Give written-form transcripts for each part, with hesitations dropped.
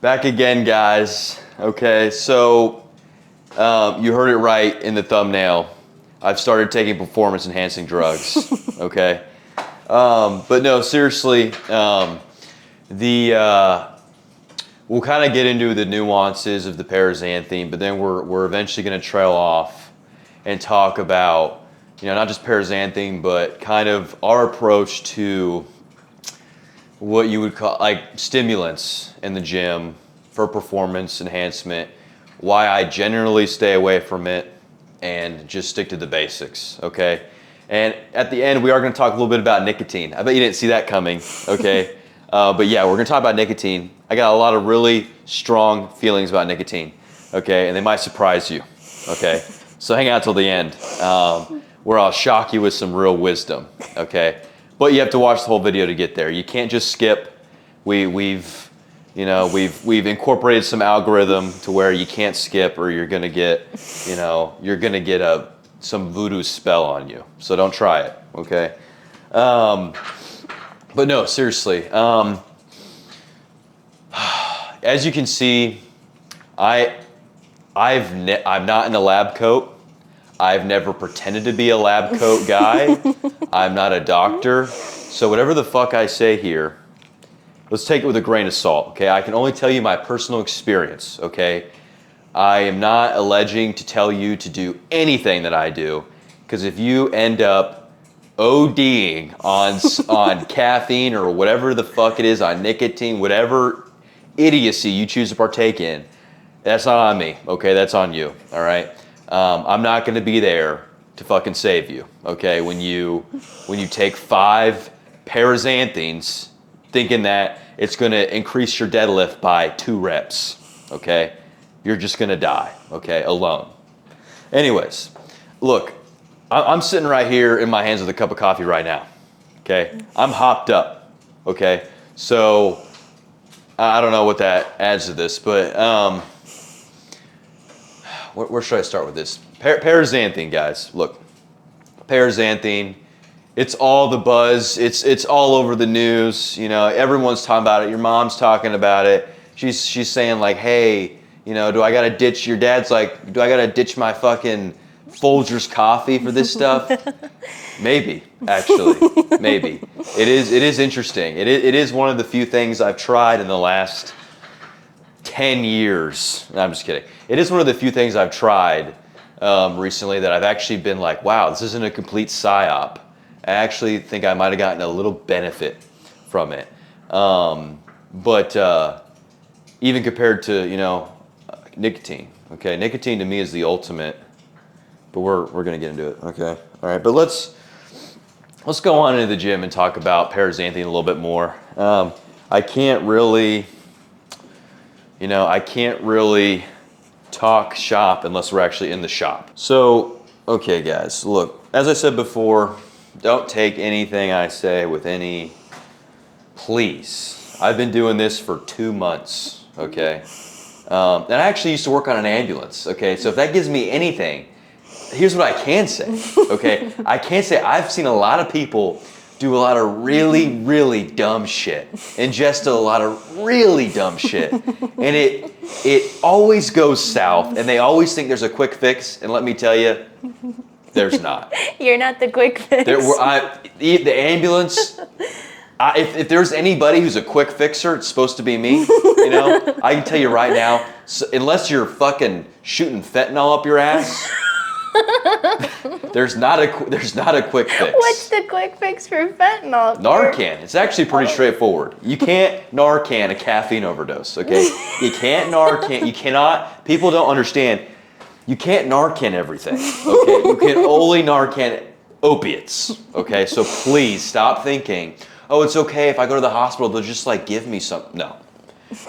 Back again, guys. Okay, so you heard it right in the thumbnail. I've started taking performance-enhancing drugs. Okay, but no, seriously, we'll kind of get into the nuances of the paraxanthine, but then we're eventually going to trail off and talk about, not just paraxanthine, but kind of our approach to what you would call like stimulants in the gym for performance enhancement, why I generally stay away from it and just stick to the basics, okay? And at the end, we are gonna talk a little bit about nicotine. I bet you didn't see that coming, okay? But yeah, we're gonna talk about nicotine. I got a lot of really strong feelings about nicotine, okay? And they might surprise you, okay? So hang out till the end, where I'll shock you with some real wisdom, okay? But you have to watch the whole video to get there. You can't just skip. We've incorporated some algorithm to where you can't skip, or you're gonna get, some voodoo spell on you. So don't try it, okay? But no, seriously. As you can see, I'm not in a lab coat. I've never pretended to be a lab coat guy. I'm not a doctor. So whatever the fuck I say here, let's take it with a grain of salt, okay? I can only tell you my personal experience, okay? I am not alleging to tell you to do anything that I do, because if you end up ODing on caffeine or whatever the fuck it is, on nicotine, whatever idiocy you choose to partake in, that's not on me, okay? That's on you, all right? I'm not gonna be there to fucking save you, okay? When you take 5 paraxanthines thinking that it's gonna increase your deadlift by 2 reps, okay? You're just gonna die, okay, alone. Anyways, look, I'm sitting right here in my hands with a cup of coffee right now, okay? I'm hopped up, okay? So, I don't know what that adds to this, but where should I start with this? Paraxanthine, guys. Look, paraxanthine. It's all the buzz. It's all over the news. Everyone's talking about it. Your mom's talking about it. She's saying like, hey, do I gotta ditch? Your dad's like, do I gotta ditch my fucking Folgers coffee for this stuff? Maybe, actually, maybe. It is interesting. It is one of the few things I've tried in the last 10 years. No, I'm just kidding. It is one of the few things I've tried recently that I've actually been like, wow, this isn't a complete psyop. I actually think I might have gotten a little benefit from it. But even compared to, nicotine, okay? Nicotine to me is the ultimate, but we're gonna get into it, okay? All right, but let's go on into the gym and talk about paraxanthine a little bit more. I can't really talk shop unless we're actually in the shop. So, okay guys, look, as I said before, don't take anything I say with any, please. I've been doing this for 2 months, okay? And I actually used to work on an ambulance, okay? So if that gives me anything, here's what I can say, okay? I can say I've seen a lot of people do a lot of really, really dumb shit, ingest a lot of really dumb shit, and it always goes south, and they always think there's a quick fix, and let me tell you, there's not. You're not the quick fix. The ambulance, if there's anybody who's a quick fixer, it's supposed to be me, I can tell you right now, unless you're fucking shooting fentanyl up your ass, there's not a quick fix. What's the quick fix for fentanyl? Narcan. It's actually pretty straightforward. You can't Narcan a caffeine overdose, okay? You can't Narcan. You cannot. People don't understand. You can't Narcan everything, okay? You can only Narcan opiates, okay? So please stop thinking, oh, it's okay if I go to the hospital, they'll just like give me something. No.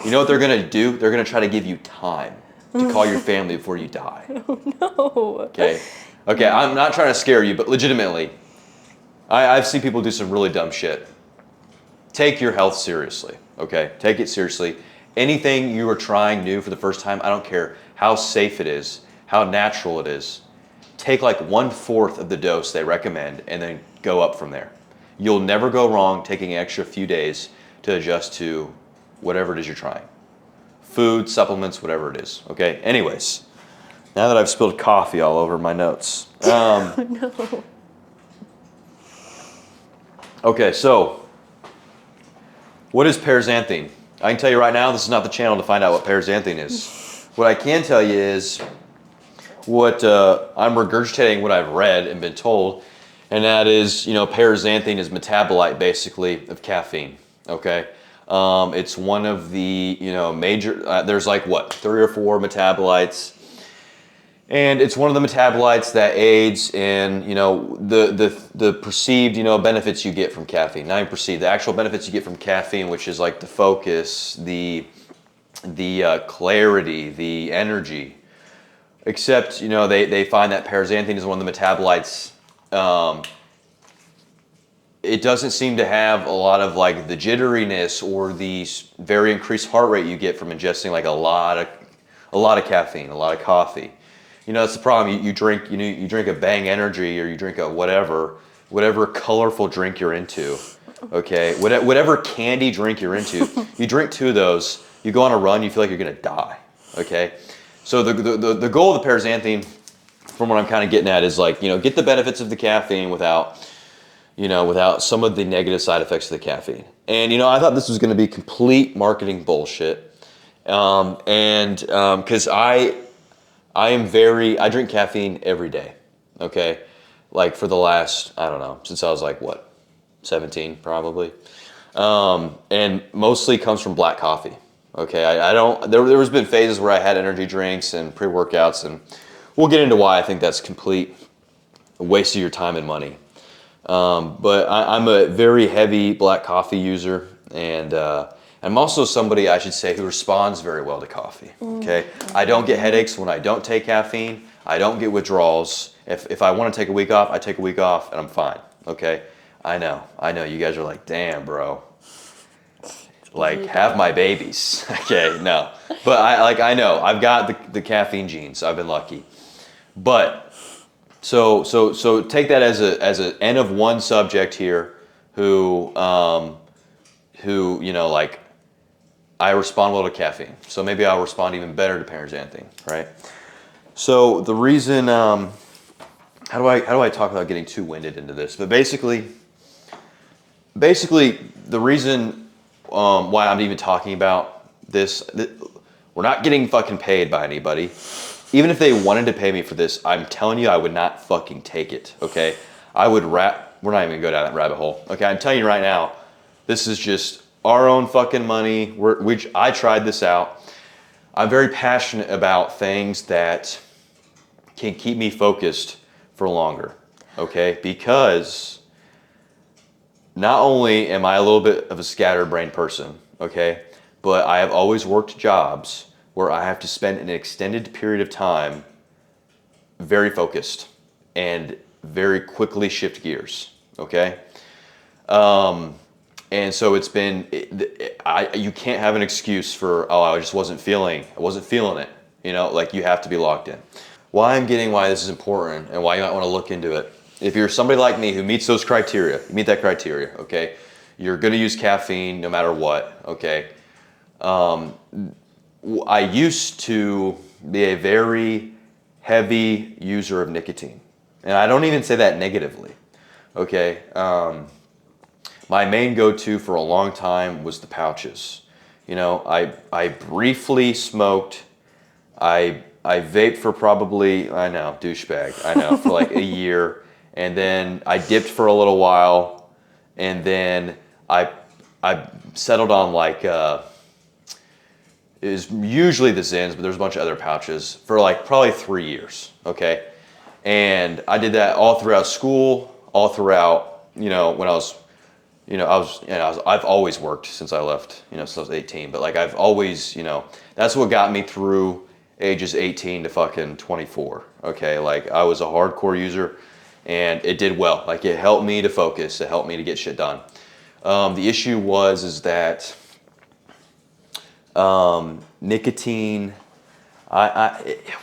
You know what they're gonna do? They're gonna try to give you time to call your family before you die. Oh no. Okay, I'm not trying to scare you, but legitimately, I've seen people do some really dumb shit. Take your health seriously, okay? Take it seriously. Anything you are trying new for the first time, I don't care how safe it is, how natural it is, take like 1/4 of the dose they recommend and then go up from there. You'll never go wrong taking an extra few days to adjust to whatever it is you're trying. food, supplements, whatever it is. Okay. Anyways, now that I've spilled coffee all over my notes. Oh no. Okay, so what is paraxanthine? I can tell you right now, this is not the channel to find out what paraxanthine is. What I can tell you is what I'm regurgitating what I've read and been told, and that is, paraxanthine is metabolite basically of caffeine. Okay, it's one of the major. There's like what 3 or 4 metabolites. And it's one of the metabolites that aids in, the perceived, benefits you get from caffeine. Not even perceived, the actual benefits you get from caffeine, which is like the focus, the clarity, the energy. Except, they find that paraxanthine is one of the metabolites. It doesn't seem to have a lot of like the jitteriness or the very increased heart rate you get from ingesting like a lot of caffeine, a lot of coffee. That's the problem. You drink, you drink a Bang Energy or you drink a whatever colorful drink you're into, okay? Whatever candy drink you're into, you drink 2 of those, you go on a run, you feel like you're gonna die, okay? So the goal of the paraxanthine, from what I'm kind of getting at, is like, get the benefits of the caffeine without some of the negative side effects of the caffeine. And, I thought this was gonna be complete marketing bullshit. Because I drink caffeine every day, okay? Like for the last, I don't know, since I was like, 17 probably. And mostly comes from black coffee, okay? There was been phases where I had energy drinks and pre-workouts, and we'll get into why I think that's complete waste of your time and money. But I'm a very heavy black coffee user, and I'm also somebody, I should say, who responds very well to coffee, okay? I don't get headaches when I don't take caffeine. I don't get withdrawals. If I want to take a week off, I take a week off, and I'm fine, okay? I know. You guys are like, damn, bro. Like, have my babies, okay? No. But I know. I've got the caffeine genes. I've been lucky. But, so take that as an N of 1 subject here who like, I respond well to caffeine, so maybe I'll respond even better to paraxanthine, right? So the reason, how do I talk without getting too winded into this? But basically, the reason why I'm even talking about this, we're not getting fucking paid by anybody. Even if they wanted to pay me for this, I'm telling you, I would not fucking take it, okay? we're not even gonna go down that rabbit hole, okay? I'm telling you right now, this is just our own fucking money. I tried this out. I'm very passionate about things that can keep me focused for longer, okay? Because not only am I a little bit of a scatterbrained person, okay, but I have always worked jobs where I have to spend an extended period of time very focused and very quickly shift gears, okay? And so it's been, you can't have an excuse for, I just wasn't feeling it, like you have to be locked in. Why this is important and why you might want to look into it. If you're somebody like me who meets those criteria, you meet that criteria, okay? You're gonna use caffeine no matter what, okay? I used to be a very heavy user of nicotine. And I don't even say that negatively, okay? My main go-to for a long time was the pouches. I briefly smoked. I vaped for probably, I know, douchebag, I know, for like a year. And then I dipped for a little while. And then I settled on like, it was usually the Zins, but there's a bunch of other pouches for like probably 3 years, okay? And I did that all throughout school, all throughout, when I was, I've always worked since I left, since I was 18, but like I've always, that's what got me through ages 18 to fucking 24, okay? Like I was a hardcore user and it did well. Like it helped me to focus, it helped me to get shit done. The issue is that nicotine,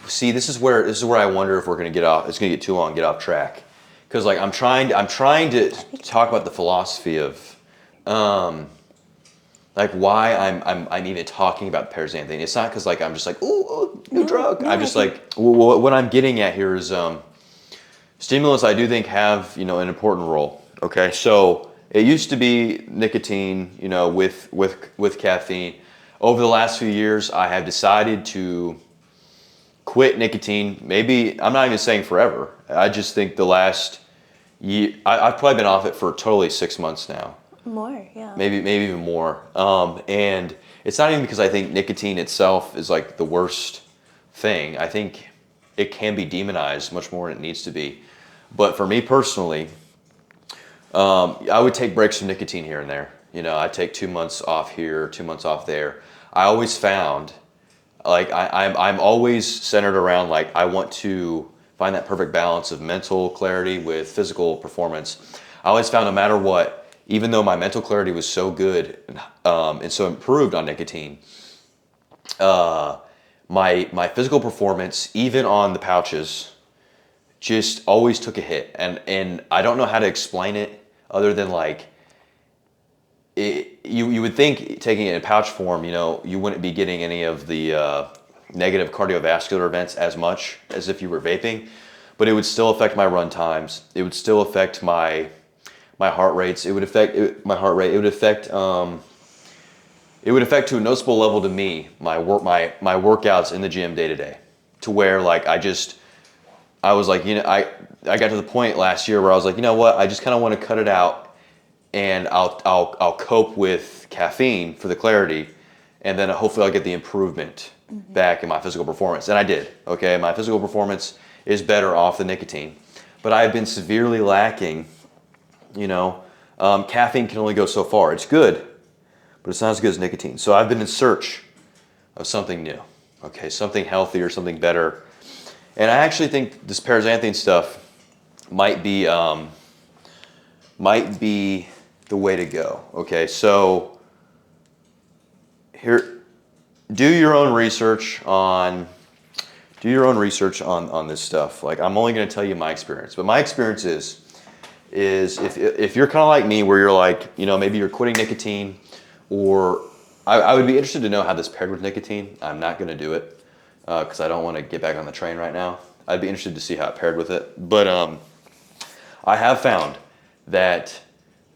see, this is where I wonder if we're gonna get off, it's gonna get too long, get off track. Because like I'm trying to talk about the philosophy of like like why I'm even talking about paraxanthine. It's not because like I'm just like ooh new drug. I'm just like what I'm getting at here is stimulants. I do think have an important role. Okay, so it used to be nicotine, with caffeine. Over the last few years, I have decided to quit nicotine. Maybe I'm not even saying forever. I just think the last year I've probably been off it for totally 6 months now. More, yeah. Maybe even more. And it's not even because I think nicotine itself is like the worst thing. I think it can be demonized much more than it needs to be. But for me personally, I would take breaks from nicotine here and there. I take 2 months off here, 2 months off there. I always found, like I'm always centered around like I want to find that perfect balance of mental clarity with physical performance. I always found no matter what, even though my mental clarity was so good and so improved on nicotine, my physical performance, even on the pouches, just always took a hit. And I don't know how to explain it other than like, you would think taking it in pouch form, you wouldn't be getting any of the negative cardiovascular events as much as if you were vaping, but it would still affect my run times. It would still affect my heart rates. It would affect my heart rate. It would affect to a noticeable level to me my workouts in the gym day to day, to where like I was like I got to the point last year where I was like, you know what, I just kind of want to cut it out, and I'll cope with caffeine for the clarity, and then hopefully I'll get the improvement back in my physical performance. And I did. Okay, my physical performance is better off the nicotine, but I've been severely lacking. Caffeine can only go so far. It's good, but it's not as good as nicotine. So I've been in search of something new. Okay, something healthier, something better. And I actually think this paraxanthine stuff might be the way to go. Okay, so here, do your own research on this stuff. Like, I'm only going to tell you my experience, but my experience is if you're kind of like me, where you're like, maybe you're quitting nicotine, or I would be interested to know how this paired with nicotine. I'm not going to do it because I don't want to get back on the train right now. I'd be interested to see how it paired with it. But I have found that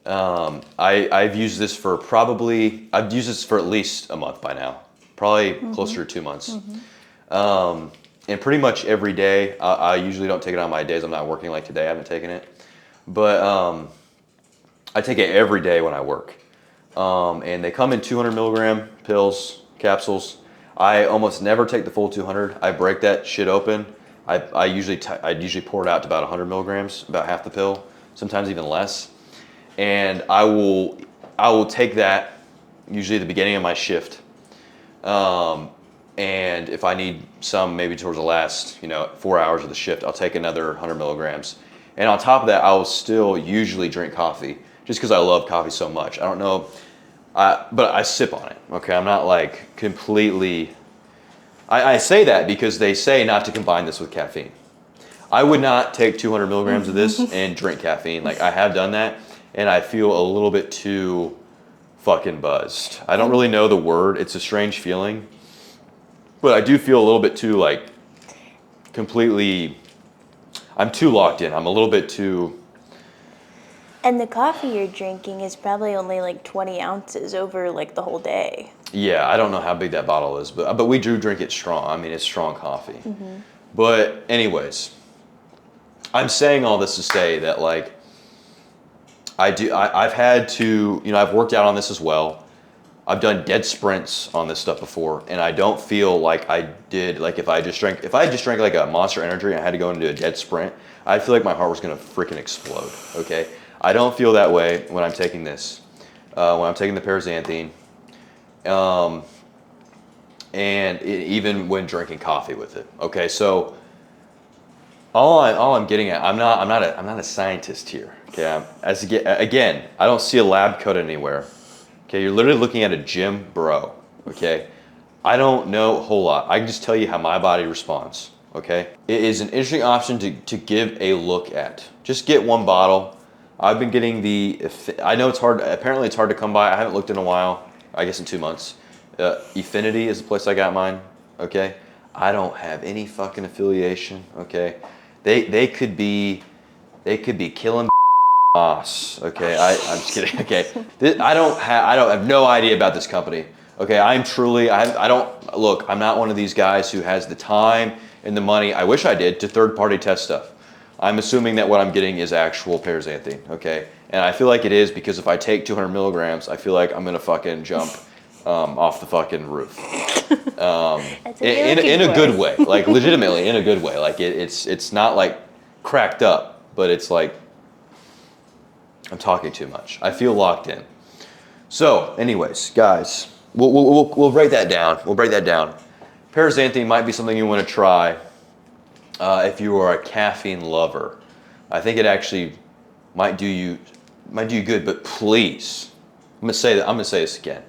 I've used this for at least a month by now, probably closer to 2 months. And pretty much every day. I usually don't take it on my days I'm not working, like today I haven't taken it. But I take it every day when I work. And they come in 200 milligram pills, capsules. I almost never take the full 200. I break that shit open. I usually pour it out to about 100 milligrams, about half the pill, sometimes even less. And I will take that usually at the beginning of my shift. And if I need some, maybe towards the last 4 hours of the shift, I'll take another 100 milligrams. And on top of that, I will still usually drink coffee, just because I love coffee so much. I don't know, but I sip on it. Okay, I'm not like completely. I say that because they say not to combine this with caffeine. I would not take 200 milligrams of this and drink caffeine. Like, I have done that, and I feel a little bit too fucking buzzed. I don't really know the word. It's a strange feeling, but I do feel a little bit too like completely. I'm too locked in. I'm a little bit too. And the coffee you're drinking is probably only like 20 ounces over like the whole day. Yeah, I don't know how big that bottle is, but we do drink it strong. I mean, it's strong coffee. But anyways, I'm saying all this to say that like I've had to, I've worked out on this as well. I've done dead sprints on this stuff before, and I don't feel like I did, like if I just drank like a Monster Energy and I had to go into a dead sprint, I feel like my heart was gonna freaking explode. Okay, I don't feel that way when I'm taking this, when I'm taking the paraxanthine, and even when drinking coffee with it. Okay, so all I'm getting at, I'm not a scientist here. Okay, again, I don't see a lab coat anywhere. Okay, you're literally looking at a gym bro. Okay, I don't know a whole lot. I can just tell you how my body responds. Okay, it is an interesting option to give a look at. Just get one bottle. I've been getting I know it's hard. Apparently, it's hard to come by. I haven't looked in a while. I guess in 2 months. Efinity is the place I got mine. Okay, I don't have any fucking affiliation. Okay, they could be killing boss. Okay, I'm just kidding. Okay, I have no idea about this company. Okay, I'm truly I don't look. I'm not one of these guys who has the time and the money. I wish I did to third-party test stuff. I'm assuming that what I'm getting is actual paraxanthine. Okay, and I feel like it is because if I take 200 milligrams, I feel like I'm gonna fucking jump off the fucking roof. In a good way, like legitimately in a good way. Like it's not like cracked up, but it's like I'm talking too much. I feel locked in. So, anyways, guys, we'll break that down. We'll break that down. Paraxanthine might be something you want to try if you are a caffeine lover. I think it actually might do you good. But please, I'm gonna say this again.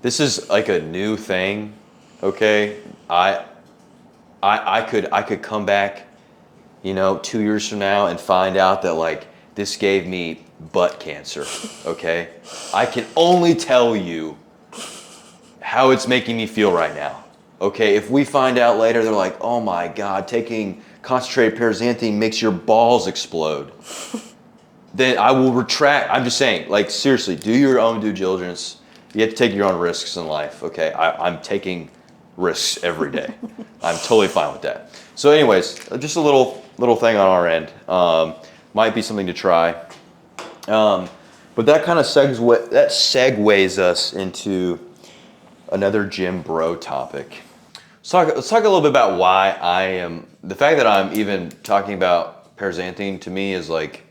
This is like a new thing. Okay, I could come back, 2 years from now and find out that like this gave me butt cancer. Okay, I can only tell you how it's making me feel right now. Okay, if we find out later, they're like, oh my God, taking concentrated paraxanthine makes your balls explode. Then I will retract. I'm just saying, like seriously, do your own due diligence. You have to take your own risks in life. Okay, I'm taking risks every day. I'm totally fine with that. So anyways, just a little thing on our end. Might be something to try. But that kind of segues us into another gym bro topic. Let's talk a little bit about why the fact that I'm even talking about paraxanthine to me is like,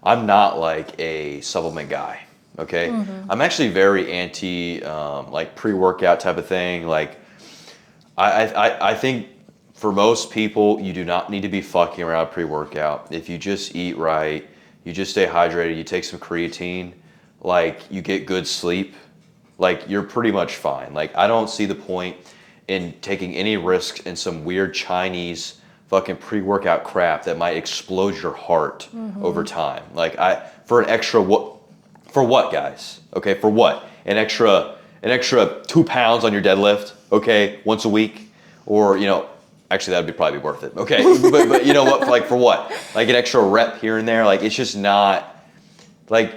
I'm not like a supplement guy. Okay. Mm-hmm. I'm actually very anti, like pre-workout type of thing. Like I think for most people, you do not need to be fucking around pre-workout. If you just eat right, you just stay hydrated, you take some creatine, like you get good sleep, like you're pretty much fine. Like I don't see the point in taking any risks in some weird Chinese fucking pre-workout crap that might explode your heart over time. Like for what, guys? Okay, for what? An extra 2 pounds on your deadlift, okay, once a week, or actually that would probably be worth it. Okay, but you know what? Like for what? Like an extra rep here and there. Like it's just not. Like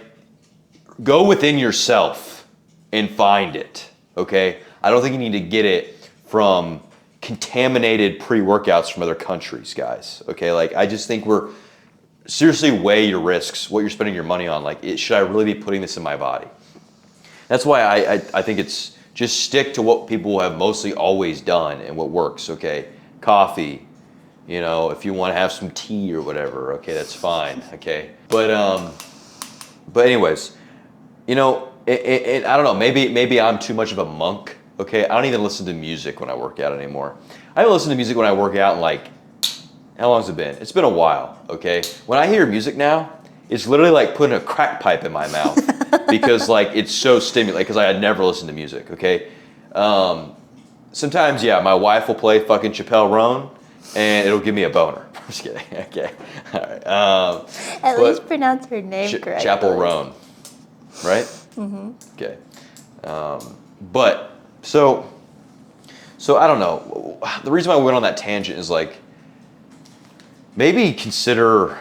go within yourself and find it. Okay, I don't think you need to get it from contaminated pre-workouts from other countries, guys. Okay, like I just think seriously weigh your risks, what you're spending your money on. Like, should I really be putting this in my body? That's why I think it's just stick to what people have mostly always done and what works. Okay, coffee. If you want to have some tea or whatever, okay, that's fine. Okay, but anyways, I don't know. Maybe I'm too much of a monk. Okay, I don't even listen to music when I work out anymore. I haven't listened to music when I work out in like, how long has it been? It's been a while, okay? When I hear music now, it's literally like putting a crack pipe in my mouth because like it's so stimulating, because I had never listened to music, okay? Sometimes, yeah, my wife will play fucking Chappelle Roan and it'll give me a boner. I'm just kidding, okay? All right. At least pronounce her name correctly. Chapel Roan, right? Mm-hmm. Okay. But, so I don't know. The reason why we went on that tangent is like, maybe consider,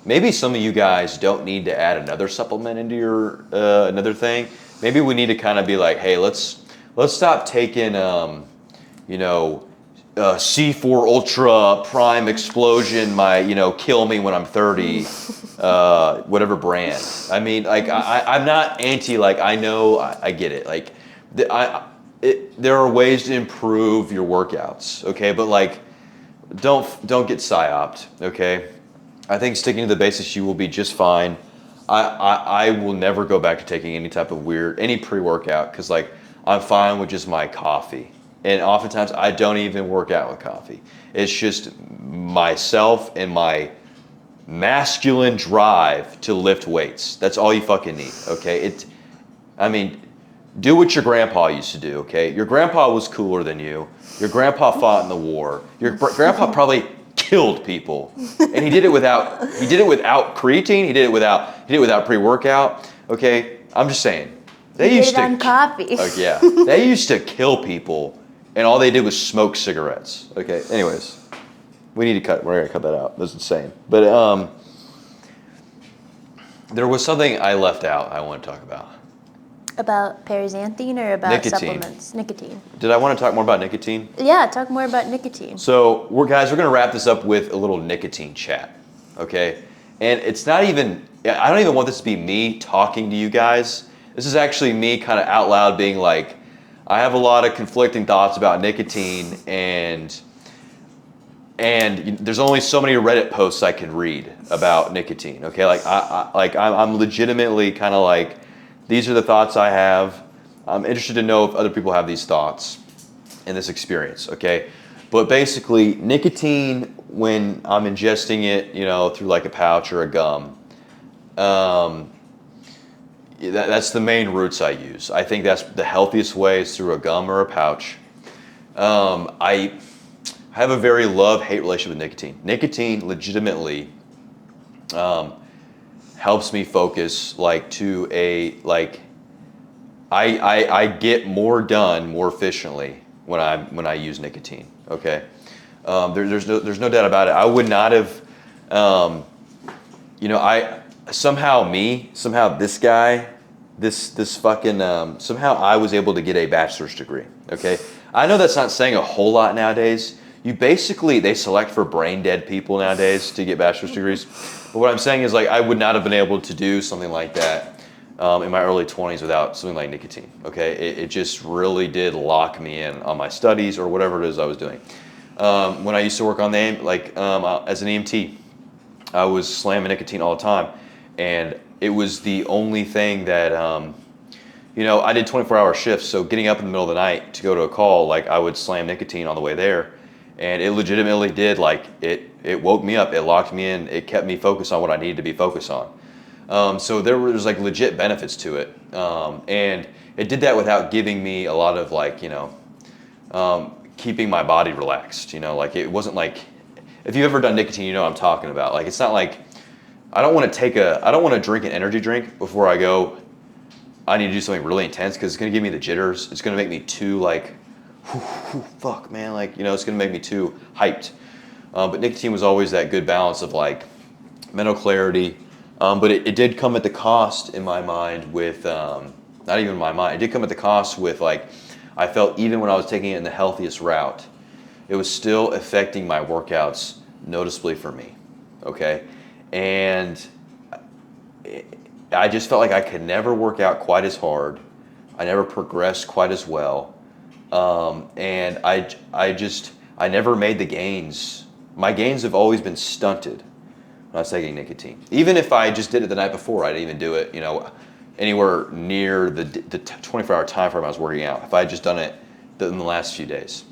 maybe some of you guys don't need to add another supplement into your, another thing. Maybe we need to kind of be like, hey, let's stop taking, C4 Ultra Prime Explosion, kill me when I'm 30, whatever brand. I mean, like, I'm not anti, like, I know, I get it. Like, there are ways to improve your workouts, okay? But like, don't get psyoped, okay? I think sticking to the basics, you will be just fine. I will never go back to taking any type of any pre-workout, because like I'm fine with just my coffee. And oftentimes I don't even work out with coffee. It's just myself and my masculine drive to lift weights. That's all you fucking need, okay? Do what your grandpa used to do, okay? Your grandpa was cooler than you. Your grandpa fought in the war. Your grandpa probably killed people, and he did it without creatine. He did it without pre-workout. Okay, I'm just saying. They used it on coffee. Like, yeah, they used to kill people, and all they did was smoke cigarettes. Okay. Anyways, we're gonna cut that out. That's insane. But there was something I left out. I want to talk about. About paraxanthine or about Nicotine. Supplements? Nicotine. Did I want to talk more about nicotine? Yeah, talk more about nicotine. So we're gonna wrap this up with a little nicotine chat. Okay. And it's not even. I don't even want this to be me talking to you guys. This is actually me kind of out loud being like, I have a lot of conflicting thoughts about nicotine, and there's only so many Reddit posts I can read about nicotine. Okay, like I'm legitimately kind of like, these are the thoughts I have. I'm interested to know if other people have these thoughts and this experience. Okay, but basically, nicotine, when I'm ingesting it, through like a pouch or a gum. That's the main routes I use. I think that's the healthiest way is through a gum or a pouch. I have a very love-hate relationship with nicotine. Nicotine legitimately helps me focus I get more done more efficiently when I use nicotine. Okay, there's no doubt about it. I would not have, somehow this guy, this fucking, somehow I was able to get a bachelor's degree. Okay, I know that's not saying a whole lot nowadays. They select for brain dead people nowadays to get bachelor's degrees. But what I'm saying is, like, I would not have been able to do something like that in my early 20s without something like nicotine. Okay, it just really did lock me in on my studies or whatever it is I was doing. When I used to work on as an EMT, I was slamming nicotine all the time, and it was the only thing that, I did 24-hour shifts, so getting up in the middle of the night to go to a call, like, I would slam nicotine on the way there, and it legitimately did, like, it woke me up, it locked me in, it kept me focused on what I needed to be focused on. So there was, like, legit benefits to it, and it did that without giving me a lot of, like, keeping my body relaxed, like, it wasn't like, if you've ever done nicotine, you know what I'm talking about. Like, it's not like, I don't want to drink an energy drink before I go, I need to do something really intense, because it's going to give me the jitters. It's going to make me too, like, fuck, man. Like, it's going to make me too hyped. But nicotine was always that good balance of, like, mental clarity. But it did come at the cost in my mind with, not even my mind, it did come at the cost with, like, I felt even when I was taking it in the healthiest route, it was still affecting my workouts noticeably for me, okay? And I just felt like I could never work out quite as hard. I never progressed quite as well. And I never made the gains. My gains have always been stunted when I was taking nicotine. Even if I just did it the night before, I didn't even do it, anywhere near the 24-hour time frame I was working out. If I had just done it in the last few days.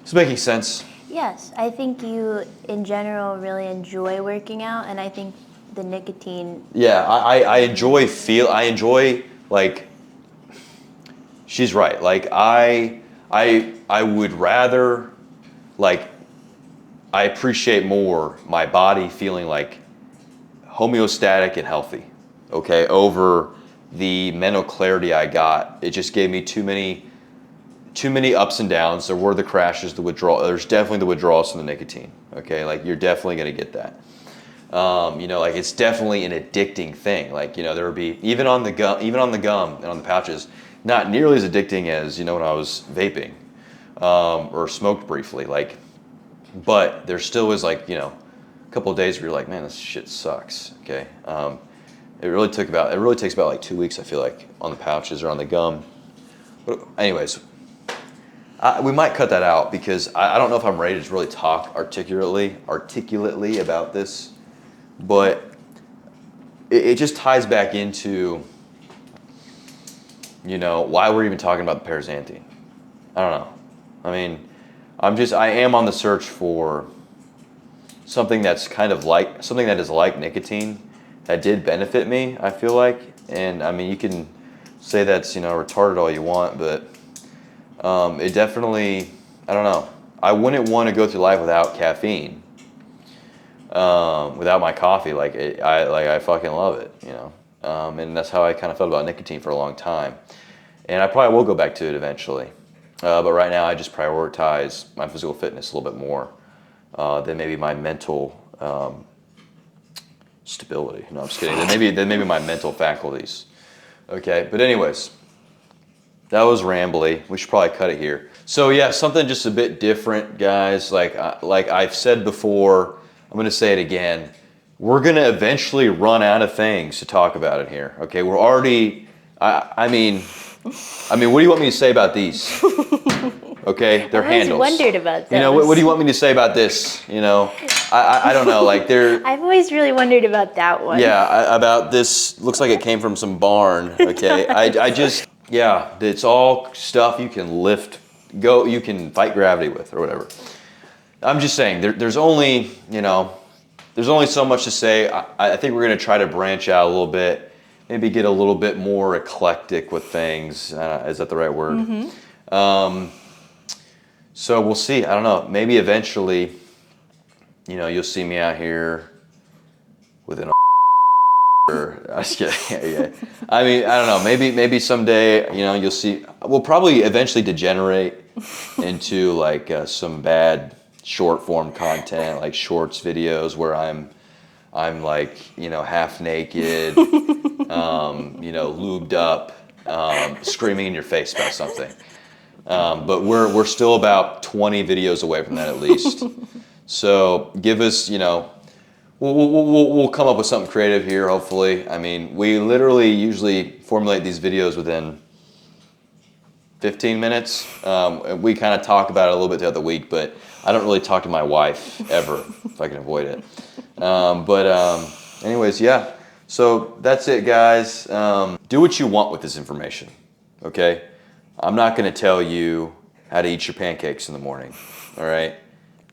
Is it making sense? Yes, I think you, in general, really enjoy working out, and I think the nicotine. Yeah, I enjoy like. She's right. Like, I would rather, like, I appreciate more my body feeling like homeostatic and healthy, okay, over the mental clarity I got. It just gave me too many ups and downs. There were the crashes, the withdrawal. There's definitely the withdrawals from the nicotine. Okay, like, you're definitely gonna get that. Like, it's definitely an addicting thing. Like, there would be even on the gum and on the pouches, not nearly as addicting as when I was vaping or smoked briefly. Like, but there still is, like, a couple of days where you're like, man, this shit sucks. Okay, it really takes about like 2 weeks, I feel like, on the pouches or on the gum. But anyways. We might cut that out because I don't know if I'm ready to really talk articulately about this, but it just ties back into, why we're even talking about the paraxanthine. I don't know. I mean, I am on the search for something that is like nicotine that did benefit me, I feel like. And I mean, you can say that's, retarded all you want, but it definitely, I don't know. I wouldn't want to go through life without caffeine, without my coffee. I fucking love it, And that's how I kind of felt about nicotine for a long time. And I probably will go back to it eventually. But right now I just prioritize my physical fitness a little bit more than maybe my mental stability. No, I'm just kidding. Then maybe my mental faculties. Okay, but anyways, that was rambly. We should probably cut it here. So yeah, something just a bit different, guys. Like I've said before, I'm gonna say it again. We're gonna eventually run out of things to talk about in here. Okay, we're already. I mean, what do you want me to say about these? Okay, they're handles. I've always wondered about those. You know, what do you want me to say about this? You know, I don't know. Like they're. I've always really wondered about that one. Yeah, about this. Looks like it came from some barn. Okay, I just. Yeah, it's all stuff you can lift, you can fight gravity with or whatever. I'm just saying, there's only, there's only so much to say. I think we're gonna try to branch out a little bit, maybe get a little bit more eclectic with things. Is that the right word? Mm-hmm. So we'll see. I don't know. Maybe eventually, you'll see me out here with an I was kidding. Yeah. I mean, I don't know. Maybe someday, you'll see. We'll probably eventually degenerate into like some bad short form content, like shorts videos where I'm like half naked, lubed up, screaming in your face about something. But we're still about 20 videos away from that at least. So give us, We'll come up with something creative here, hopefully. I mean, we literally usually formulate these videos within 15 minutes. We kind of talk about it a little bit throughout the week, but I don't really talk to my wife ever if I can avoid it. Anyways, yeah. So that's it, guys. Do what you want with this information, okay? I'm not going to tell you how to eat your pancakes in the morning, all right?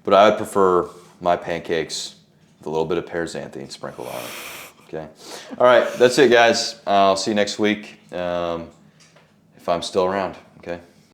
But I would prefer my pancakes with a little bit of Paraxanthine sprinkled on it. Okay. All right. That's it, guys. I'll see you next week if I'm still around. Okay.